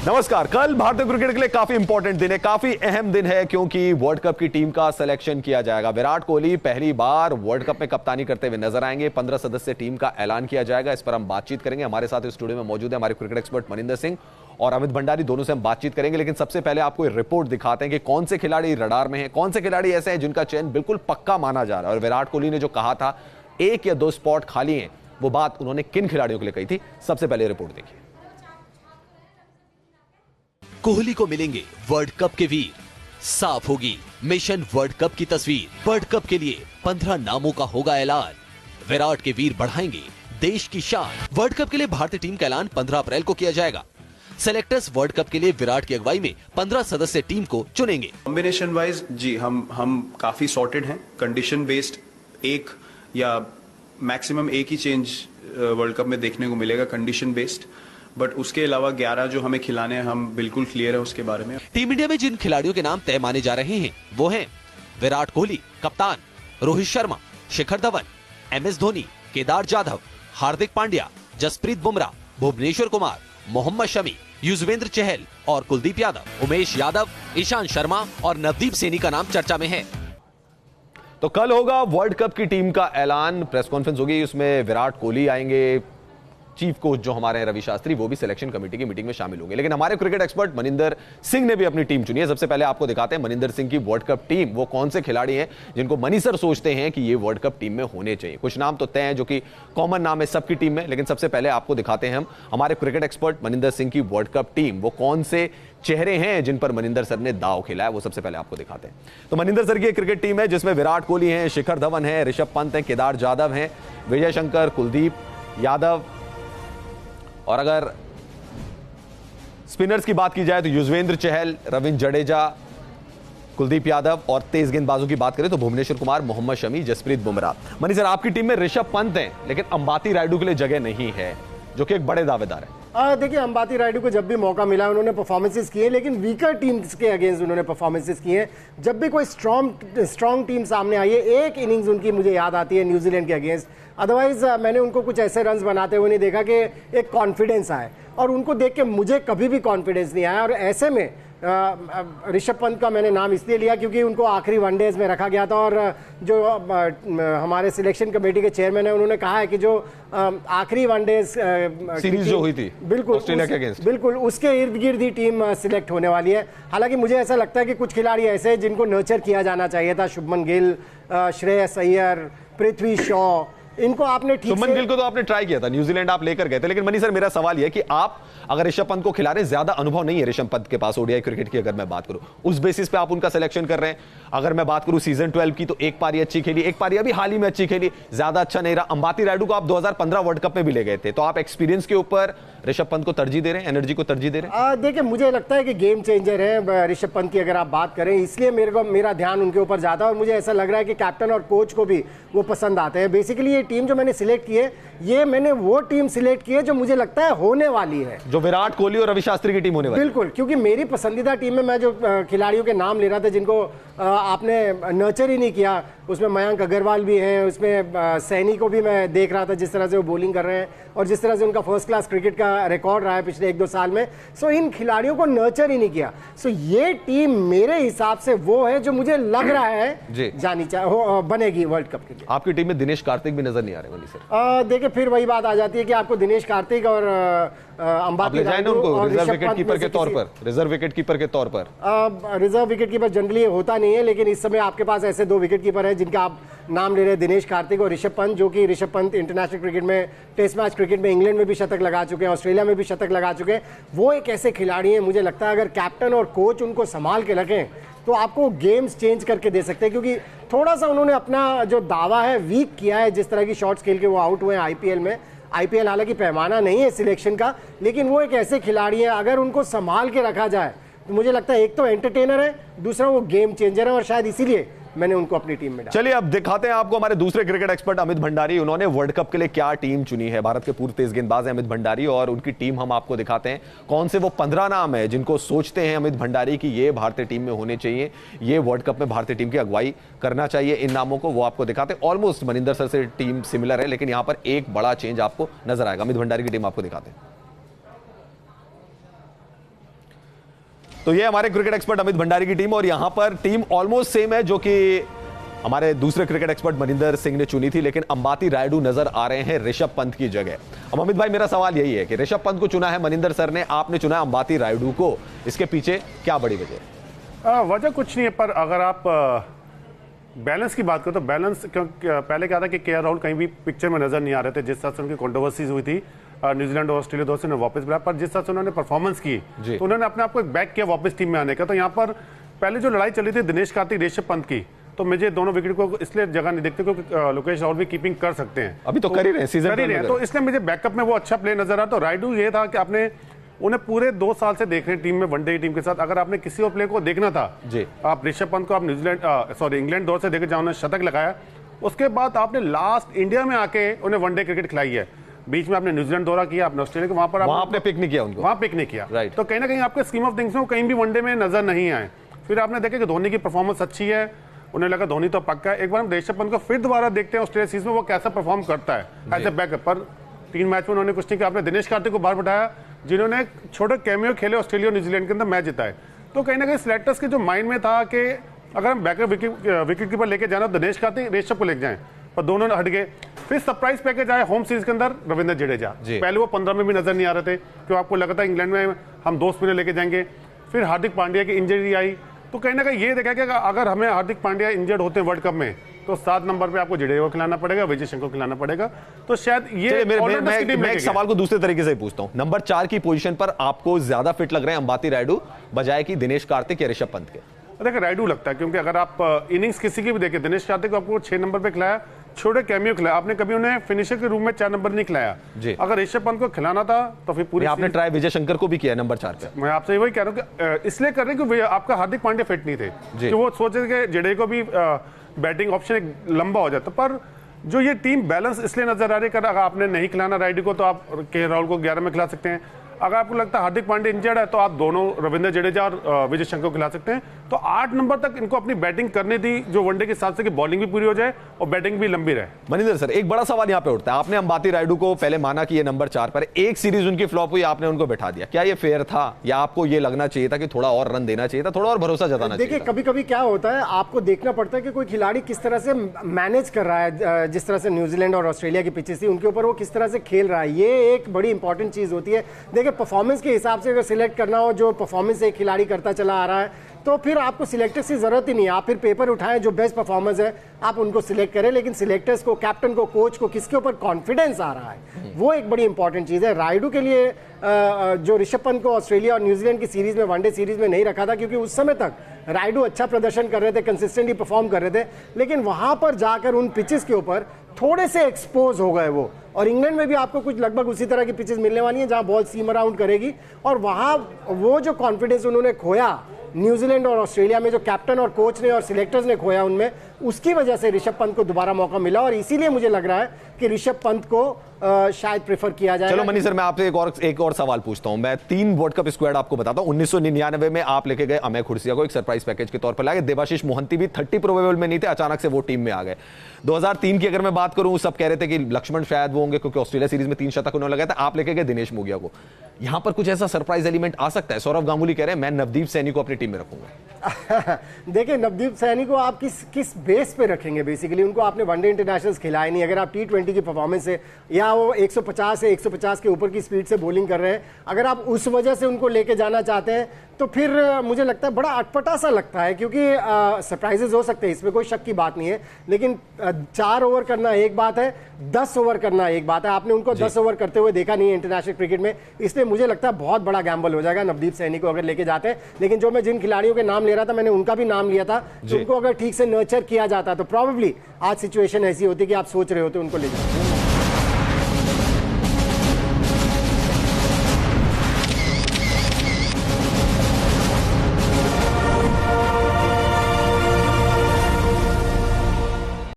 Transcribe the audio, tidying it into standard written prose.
नमस्कार। कल भारतीय क्रिकेट के लिए काफी इंपॉर्टेंट दिन है, काफी अहम दिन है, क्योंकि वर्ल्ड कप की टीम का सिलेक्शन किया जाएगा। विराट कोहली पहली बार वर्ल्ड कप में कप्तानी करते हुए नजर आएंगे। 15 सदस्य टीम का ऐलान किया जाएगा। इस पर हम बातचीत करेंगे। हमारे साथ इस स्टूडियो में मौजूद है हमारे क्रिकेट एक्सपर्ट मनिंदर सिंह और अमित भंडारी, दोनों से हम बातचीत करेंगे। लेकिन सबसे पहले आपको एक रिपोर्ट दिखाते हैं कि कौन से खिलाड़ी रडार में हैं, कौन से खिलाड़ी ऐसे हैं जिनका चयन बिल्कुल पक्का माना जा रहा है। और विराट कोहली ने जो कहा था 1 या 2 स्पॉट खाली हैं, वो बात उन्होंने किन खिलाड़ियों के लिए कही थी, सबसे पहले रिपोर्ट देखिए। कोहली को मिलेंगे वर्ल्ड कप के वीर, साफ होगी मिशन वर्ल्ड कप की तस्वीर। वर्ल्ड कप के लिए 15 नामों का होगा ऐलान। विराट के वीर बढ़ाएंगे देश की शान। वर्ल्ड कप के लिए भारतीय टीम का ऐलान 15 अप्रैल को किया जाएगा। सेलेक्टर्स वर्ल्ड कप के लिए विराट की अगुवाई में 15 सदस्य टीम को चुनेंगे। कॉम्बिनेशन वाइज जी हम काफी सॉर्टेड हैं। कंडीशन बेस्ड एक या मैक्सिमम एक ही चेंज वर्ल्ड कप में देखने को मिलेगा, कंडीशन बेस्ड। बट उसके अलावा 11 जो हमें खिलाने हैं, हम बिल्कुल क्लियर है उसके बारे में। टीम इंडिया में जिन खिलाड़ियों के नाम तय माने जा रहे हैं वो हैं विराट कोहली कप्तान, रोहित शर्मा, शिखर धवन, MS धोनी, केदार जाधव, हार्दिक पांड्या, जसप्रीत बुमराह, भुवनेश्वर कुमार, मोहम्मद शमी, युजवेंद्र चहल और कुलदीप यादव। उमेश यादव, ईशांत शर्मा और नवदीप सैनी का नाम चर्चा में है। तो कल होगा वर्ल्ड कप की टीम का ऐलान, प्रेस कॉन्फ्रेंस होगी, उसमें विराट कोहली आएंगे, चीफ कोच जो हमारे हैं रवि शास्त्री, वो भी सिलेक्शन कमेटी की मीटिंग में शामिल होंगे। लेकिन हमारे क्रिकेट एक्सपर्ट मनिंदर सिंह ने भी अपनी टीम चुनी है। सबसे पहले आपको दिखाते हैं मनिंदर सिंह की वर्ल्ड कप टीम। वो कौन से खिलाड़ी हैं जिनको मनी सर सोचते हैं कि ये वर्ल्ड कप टीम में होने चाहिए। कुछ नाम तो तय हैं जो कि कॉमन नाम है सबकी टीम में, लेकिन सबसे पहले आपको दिखाते हैं हम हमारे क्रिकेट एक्सपर्ट मनिंदर सिंह की वर्ल्ड कप टीम। वो कौन से चेहरे हैं जिन पर मनिंदर सर ने दाव खेला है, वो सबसे पहले आपको दिखाते हैं। तो मनिंदर सर की एक क्रिकेट टीम है जिसमें विराट कोहली हैं, शिखर धवन है, ऋषभ पंत है, केदार जाधव हैं, विजय शंकर, कुलदीप यादव। और अगर स्पिनर्स की बात की जाए तो युजवेंद्र चहल, रविंद्र जडेजा, कुलदीप यादव। और तेज गेंदबाजों की बात करें तो भुवनेश्वर कुमार, मोहम्मद शमी, जसप्रीत बुमराह। मनी सर, आपकी टीम में ऋषभ पंत हैं, लेकिन अंबाती रायडू के लिए जगह नहीं है, जो कि एक बड़े दावेदार है। देखिए, अंबाती रायडू को जब भी मौका मिला उन्होंने परफॉर्मेंसेस किए, लेकिन वीकर टीम्स के अगेंस्ट उन्होंने परफॉर्मेंसेस किए। जब भी कोई स्ट्रॉन्ग टीम सामने आई है, एक इनिंग्स उनकी मुझे याद आती है न्यूजीलैंड के अगेंस्ट। अदरवाइज मैंने उनको कुछ ऐसे रन्स बनाते हुए नहीं देखा कि एक कॉन्फिडेंस आए, और उनको देख के मुझे कभी भी कॉन्फिडेंस नहीं आया। और ऐसे में ऋषभ पंत का मैंने नाम इसलिए लिया क्योंकि उनको आखिरी वनडेज में रखा गया था, और जो हमारे सिलेक्शन कमेटी के चेयरमैन है उन्होंने कहा है कि जो आखिरी वनडेज सीरीज जो हुई थी बिल्कुल ऑस्ट्रेलिया के अगेंस्ट, बिल्कुल उसके इर्द गिर्द ही टीम सिलेक्ट होने वाली है। हालांकि मुझे ऐसा लगता है कि कुछ खिलाड़ी ऐसे हैं जिनको नर्चर किया जाना चाहिए था। शुभमन गिल, श्रेयस अय्यर, पृथ्वी शॉ, इनको आपने ठीक शुभमन गिल को तो आपने ट्राई किया था, न्यूजीलैंड आप लेकर गए थे। लेकिन मनी सर, मेरा सवाल यह है कि आप अगर ऋषभ पंत को खिला रहे हैं, ज्यादा अनुभव नहीं है ऋषभ पंत के पास ओडीआई क्रिकेट की, अगर मैं बात करूं उस बेसिस पे आप उनका सिलेक्शन कर रहे हैं। अगर मैं बात करूं सीजन 12 की, तो एक पारी अच्छी खेली, एक पारी अभी हाल ही में अच्छी खेली, ज्यादा अच्छा नहीं रहा। अंबाती रायडू को आप 2015 वर्ल्ड कप में भी ले गए थे, तो आप एक्सपीरियंस के ऊपर ऋषभ पंत को तरजीह दे रहे हैं, एनर्जी को तरजीह दे रहे हैं? देखिए, मुझे लगता है कि गेम चेंजर है ऋषभ पंत की अगर आप बात करें, इसलिए मेरा ध्यान उनके ऊपर जाता है। और मुझे ऐसा लग रहा है कि कैप्टन और कोच को भी वो पसंद आते हैं। बेसिकली ये टीम जो मैंने सिलेक्ट की है, ये मैंने वो टीम सिलेक्ट की है जो मुझे लगता है होने वाली है, जो विराट कोहली और रवि शास्त्री की टीम होने वाली है। बिल्कुल, क्योंकि मेरी पसंदीदा टीम में मैं जो खिलाड़ियों के नाम ले रहा था जिनको आपने नर्चर ही नहीं किया, उसमें मयंक अग्रवाल भी हैं, उसमें सैनी को भी मैं देख रहा था जिस तरह से वो बॉलिंग कर रहे हैं और जिस तरह से उनका फर्स्ट क्लास क्रिकेट का रिकॉर्ड रहा है पिछले 1-2 साल में। सो इन खिलाड़ियों को नर्चर ही नहीं किया। सो ये टीम मेरे हिसाब से वो है जो मुझे लग रहा है बनेगी वर्ल्ड कप के लिए। आपकी टीम में दिनेश कार्तिक भी नजर नहीं आ रहे मनी सर? देखिए, फिर वही बात आ जाती है कि आपको दिनेश कार्तिक और अंबाती रायडू और रिजर्व विकेट कीपर के तौर पर, रिजर्व विकेट कीपर के तौर पर, रिजर्व विकेट कीपर जनरली होता नहीं है, लेकिन इस समय आपके पास ऐसे 2 विकेट कीपर हैं जिनका आप नाम ले रहे हैं, दिनेश कार्तिक और ऋषभ पंत, जो कि ऋषभ पंत इंटरनेशनल क्रिकेट में, टेस्ट मैच क्रिकेट में इंग्लैंड में भी शतक लगा चुके हैं, ऑस्ट्रेलिया में भी शतक लगा चुके हैं। वो एक ऐसे खिलाड़ी हैं, मुझे लगता है अगर कैप्टन और कोच उनको संभाल के रखें तो आपको गेम्स चेंज करके दे सकते हैं। क्योंकि थोड़ा सा उन्होंने अपना जो दावा है वीक किया है, जिस तरह की शॉट्स खेल के वो आउट हुए हैं आईपीएल में। आईपीएल हालांकि पैमाना नहीं है सिलेक्शन का, लेकिन वो एक ऐसे खिलाड़ी हैं, अगर उनको संभाल के रखा जाए तो मुझे लगता है एक तो एंटरटेनर है, दूसरा वो गेम चेंजर है, और शायद इसीलिए मैंने उनको अपनी टीम में डाला। चलिए अब दिखाते हैं आपको हमारे दूसरे क्रिकेट एक्सपर्ट अमित भंडारी, उन्होंने वर्ल्ड कप के लिए क्या टीम चुनी है। भारत के पूर्व तेज गेंदबाज हैं अमित भंडारी, और उनकी टीम हम आपको दिखाते हैं। कौन से वो 15 नाम है जिनको सोचते हैं अमित भंडारी कि ये भारतीय टीम में होने चाहिए, ये वर्ल्ड कप में भारतीय टीम की अगुवाई करना चाहिए। इन नामों को वो आपको दिखाते हैं। ऑलमोस्ट मनिंदर सर से टीम सिमिलर है, लेकिन यहां पर एक बड़ा चेंज आपको नजर आएगा। अमित भंडारी की टीम आपको दिखाते हैं। तो ये हमारे क्रिकेट एक्सपर्ट अमित भंडारी की टीम, और यहां पर टीम ऑलमोस्ट सेम है जो कि हमारे दूसरे क्रिकेट एक्सपर्ट मनिंदर सिंह ने चुनी थी, लेकिन अंबाती रायडू नजर आ रहे हैं ऋषभ पंत की जगह। अब अमित भाई, मेरा सवाल यही है कि ऋषभ पंत को चुना है मनिंदर सर ने, आपने चुना है अंबाती रायडू को, इसके पीछे क्या बड़ी वजह? वजह कुछ नहीं है, पर अगर आप बैलेंस की बात करो तो बैलेंस, क्योंकि पहले क्या था कि के राहुल कहीं भी पिक्चर में नजर नहीं आ रहे थे, जिस तरह से उनकी कंट्रोवर्सीज हुई थी न्यूजीलैंड और ऑस्ट्रेलिया दोस्त ने वापस बुलाया, पर जिस तरह से उन्होंने परफॉर्मेंस की तो उन्होंने अपने आप को एक बैक किया वापस टीम में आने का। तो यहाँ पर पहले जो लड़ाई चली थी दिनेश कार्तिक ऋषभ पंत की, तो मुझे दोनों विकेट को इसलिए जगह नहीं देखते क्योंकि लोकेश राहुल भी कीपिंग कर सकते हैं, अभी तो कर ही रहे हैं, सीजन कर ही रहे हैं, तो इसलिए मुझे बैकअप में वो अच्छा प्ले नजर आता। तो रायडू ये था कि आपने उन्हें पूरे 2 साल से देख रहे हैं टीम में, वनडे टीम के साथ। अगर आपने किसी और प्लेयर को देखना था जी, आप ऋषभ पंत को आप इंग्लैंड दौर से देखे जहां उन्होंने शतक लगाया, उसके बाद आपने लास्ट इंडिया में आके उन्हें वनडे क्रिकेट खिलाई है। बीच में आपने न्यूजीलैंड दौरा किया, आपने ऑस्ट्रेलिया को, वहां पर आपने पिक नहीं किया उनको, वहां पिक नहीं किया, राइट। तो कहीं ना कहीं आपके स्कीम ऑफ थिंग्स में कहीं भी वनडे में नजर नहीं आए। फिर आपने देखा कि धोनी की परफॉर्मेंस अच्छी है, उन्हें लगा धोनी तो पक्का है। एक बार हम ऋषभ पंत को फिर दोबारा देखते हैं ऑस्ट्रेलिया सीरीज में वो कैसा परफॉर्म करता है एज ए बैकअप। पर 3 मैच में उन्होंने कुछ नहीं किया। आपने दिनेश कार्तिक को बाहर बिठाया जिन्होंने छोटे कैमियो खेले ऑस्ट्रेलिया और न्यूजीलैंड के अंदर मैच जिताए। तो कहीं ना कहीं सिलेक्टर्स के जो माइंड में था कि अगर हम बैकअप विकेट कीपर लेके जाना तो दिनेश कार्तिक ऋषभ को लेके जाएं, पर दोनों हट गए। फिर सरप्राइज पैकेज आया होम सीरीज के अंदर रविंद्र जडेजा, पहले वो 15 में भी नजर नहीं आ रहे थे क्यों आपको लगा था इंग्लैंड में हम 2 स्पिनर लेके जाएंगे। फिर हार्दिक पांड्या की इंजरी आई, तो कहीं ना कहीं ये देखा कि अगर हमें हार्दिक पांड्या इंजर्ड होते हैं वर्ल्ड कप में तो 7 नंबर पे आपको जडेजा को खिलाना पड़ेगा, विजय शंकर को खिलाना पड़ेगा। तो शायद ये मैं एक सवाल को दूसरे तरीके से पूछता हूं, नंबर 4 की पोजीशन पर आपको ज्यादा फिट लग रहे हैं अंबाती रायडू बजाय कि दिनेश कार्तिक या ऋषभ पंत के? देखिए रायडू लगता है, क्योंकि अगर आप इनिंग्स किसी की भी देखें, दिनेश कार्तिक को आपको 6 नंबर पे खिलाया, छोटे कैमियो खिलाया, आपने कभी उन्हें फिनिशर के रूम में 4 नंबर नहीं खिलाया। अगर ऋषभ पंत को खिलाना था तो फिर पूरी आपने ट्राई विजय शंकर को भी किया नंबर 4 पे। मैं आपसे वही कह रहा हूँ कि इसलिए कर रहे हैं कि आपका हार्दिक पांड्या फिट नहीं थे, कि वो सोचे कि जडेजा को भी बैटिंग ऑप्शन एक लंबा हो जाता। पर जो ये टीम बैलेंस इसलिए नजर आ रही है, अगर आपने नहीं खिलाना रायडू को तो आप के राहुल को 11 में खिला सकते हैं। अगर आपको लगता है हार्दिक पांड्या इंजर्ड है तो आप दोनों रविंद्र जडेजा और विजय शंकर को खिला सकते हैं। तो 8 नंबर तक इनको अपनी बैटिंग करनी थी जो वनडे के हिसाब से कि बॉलिंग भी पूरी हो जाए और बैटिंग भी लंबी रहे। मनिंदर सर, एक बड़ा सवाल यहां पे उठता है, आपने अंबाती रायडू को पहले माना कि ये नंबर 4 पर, एक सीरीज उनकी फ्लॉप हुई, आपने उनको बैठा दिया, क्या ये फेयर था या आपको ये लगना चाहिए था कि थोड़ा और रन देना चाहिए था, थोड़ा और भरोसा जताना चाहिए? देखिए कभी कभी क्या होता है, आपको देखना पड़ता है कि कोई खिलाड़ी किस तरह से मैनेज कर रहा है, जिस तरह से न्यूजीलैंड और ऑस्ट्रेलिया की पिचेस थी उनके ऊपर वो किस तरह से खेल रहा है, ये एक बड़ी इंपॉर्टेंट चीज होती है। देखिए परफॉर्मेंस के हिसाब से अगर सिलेक्ट करना हो, जो परफॉर्मेंस एक खिलाड़ी करता चला आ रहा है, तो फिर आपको सिलेक्टर्स की जरूरत ही नहीं है। आप फिर पेपर उठाएं, जो बेस्ट परफॉर्मेंस है आप उनको सिलेक्ट करें, लेकिन सिलेक्टर्स को, कैप्टन को, कोच को किसके ऊपर कॉन्फिडेंस आ रहा है, वो एक बड़ी इंपॉर्टेंट चीज है। रायडू के लिए जो ऋषभ पंत को ऑस्ट्रेलिया और न्यूजीलैंड की सीरीज में, वनडे सीरीज में नहीं रखा था क्योंकि उस समय तक रायडू अच्छा प्रदर्शन कर रहे थे, कंसिस्टेंटली परफॉर्म कर रहे थे, लेकिन वहां पर जाकर उन पिचेस के ऊपर थोड़े से एक्सपोज हो गए वो। और इंग्लैंड में भी आपको कुछ लगभग उसी तरह की पिचेस मिलने वाली हैं जहां बॉल सीम अराउंड करेगी, और वहां वो जो कॉन्फिडेंस उन्होंने खोया न्यूजीलैंड और ऑस्ट्रेलिया में, जो कैप्टन और कोच ने और सिलेक्टर्स ने खोया उनमें, उसकी वजह से ऋषभ पंत को दोबारा मौका मिला, और इसीलिए मुझे लग रहा है कि ऋषभ पंत को शायद प्रेफर किया जाए। चलो मनी सर, मैं आपसे एक और सवाल पूछता हूं। मैं 3 वर्ल्ड कप स्क्वाड आपको बताता हूं। 1999 में आप लेके गए अमय खुर्सिया को एक सरप्राइज पैकेज के तौर पर लाए। देवाशीष मोहंती भी 30 प्रोबेबल में नहीं थे, अचानक से वो टीम में आ गए। 2003 की अगर मैं बात करूं, सब कह रहे थे कि लक्ष्मण शायद वो होंगे क्योंकि ऑस्ट्रेलिया सीरीज में 3 शतक उन्होंने लगाया था, आप लेके गए दिनेश मोगिया को। यहां पर कुछ ऐसा सरप्राइज एलिमेंट आ सकता है? सौरव गांगुली कह रहे हैं मैं नवदीप सैनी को अपनी टीम में रखूंगा। देखिए नवदीप सैनी को आप किस बेस पे रखेंगे? बेसिकली उनको आपने वनडे इंटरनेशनल्स खिलाए नहीं। अगर आप T20 की परफॉर्मेंस से, या वो 150 से 150 के ऊपर की स्पीड से बॉलिंग कर रहे हैं, अगर आप उस वजह से उनको लेके जाना चाहते हैं तो फिर मुझे लगता है बड़ा अटपटा सा लगता है, क्योंकि सरप्राइजेस हो सकते हैं, इसमें कोई शक की बात नहीं है, लेकिन 4 ओवर करना एक बात है, 10 ओवर करना एक बात है। आपने उनको 10 ओवर करते हुए देखा नहीं है इंटरनेशनल क्रिकेट में, इसलिए मुझे लगता है बहुत बड़ा गैम्बल हो जाएगा नवदीप सैनी को अगर लेके जाते हैं। लेकिन जो मैं जिन खिलाड़ियों के नाम ले रहा था, मैंने उनका भी नाम लिया था, उनको अगर ठीक से नर्चर किया जाता तो प्रॉबेबली आज सिचुएशन ऐसी होती कि आप सोच रहे होते उनको ले जाते।